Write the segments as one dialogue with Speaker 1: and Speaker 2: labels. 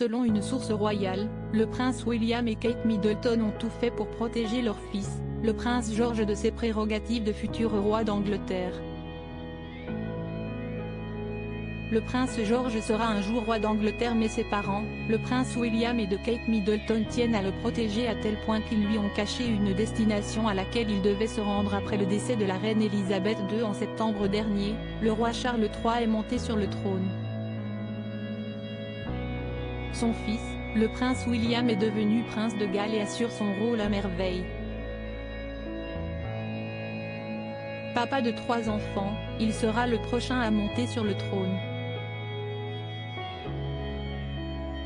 Speaker 1: Selon une source royale, le prince William et Kate Middleton ont tout fait pour protéger leur fils, le prince George, de ses prérogatives de futur roi d'Angleterre. Le prince George sera un jour roi d'Angleterre, mais ses parents, le prince William et de Kate Middleton, tiennent à le protéger à tel point qu'ils lui ont caché une destination à laquelle il devait se rendre après le décès de la reine Elisabeth II en septembre dernier. Le roi Charles III est monté sur le trône. Son fils, le prince William, est devenu prince de Galles et assure son rôle à merveille. Papa de 3 enfants, il sera le prochain à monter sur le trône.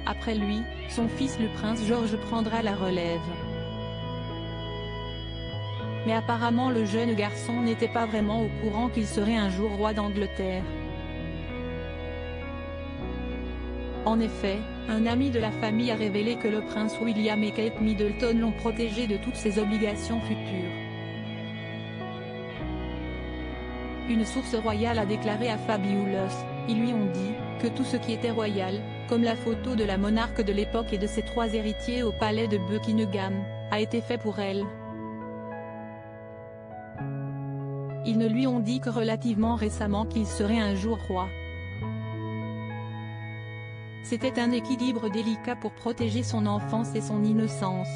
Speaker 1: Après lui, son fils le prince George prendra la relève. Mais apparemment le jeune garçon n'était pas vraiment au courant qu'il serait un jour roi d'Angleterre. En effet, un ami de la famille a révélé que le prince William et Kate Middleton l'ont protégé de toutes ses obligations futures. Une source royale a déclaré à Fabulous, ils lui ont dit, que tout ce qui était royal, comme la photo de la monarque de l'époque et de ses 3 héritiers au palais de Buckingham, a été fait pour elle. Ils ne lui ont dit que relativement récemment qu'il serait un jour roi. C'était un équilibre délicat pour protéger son enfance et son innocence.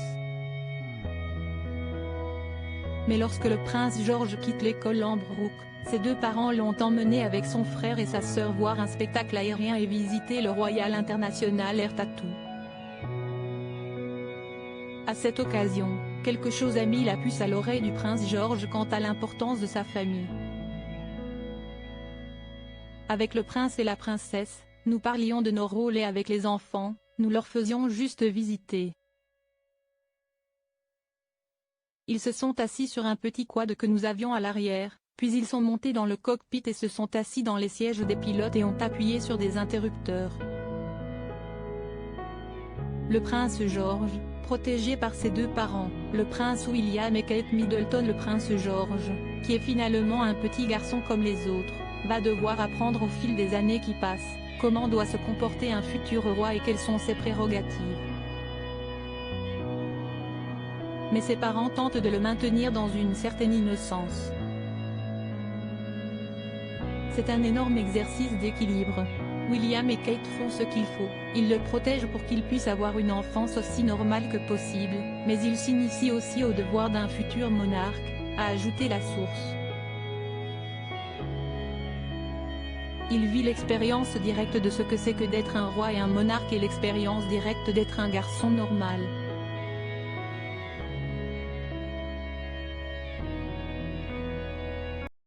Speaker 1: Mais lorsque le prince George quitte l'école Lambrook, ses 2 parents l'ont emmené avec son frère et sa sœur voir un spectacle aérien et visiter le Royal International Air Tattoo. À cette occasion, quelque chose a mis la puce à l'oreille du prince George quant à l'importance de sa famille. Avec le prince et la princesse, nous parlions de nos rôles et avec les enfants, nous leur faisions juste visiter. Ils se sont assis sur un petit quad que nous avions à l'arrière, puis ils sont montés dans le cockpit et se sont assis dans les sièges des pilotes et ont appuyé sur des interrupteurs. Le prince George, protégé par ses 2 parents, le prince William et Kate Middleton. Le prince George, qui est finalement un petit garçon comme les autres, va devoir apprendre au fil des années qui passent, comment doit se comporter un futur roi et quelles sont ses prérogatives. Mais ses parents tentent de le maintenir dans une certaine innocence. C'est un énorme exercice d'équilibre. William et Kate font ce qu'il faut, ils le protègent pour qu'il puisse avoir une enfance aussi normale que possible, mais il s'initie aussi au devoir d'un futur monarque, a ajouté la source. Il vit l'expérience directe de ce que c'est que d'être un roi et un monarque et l'expérience directe d'être un garçon normal.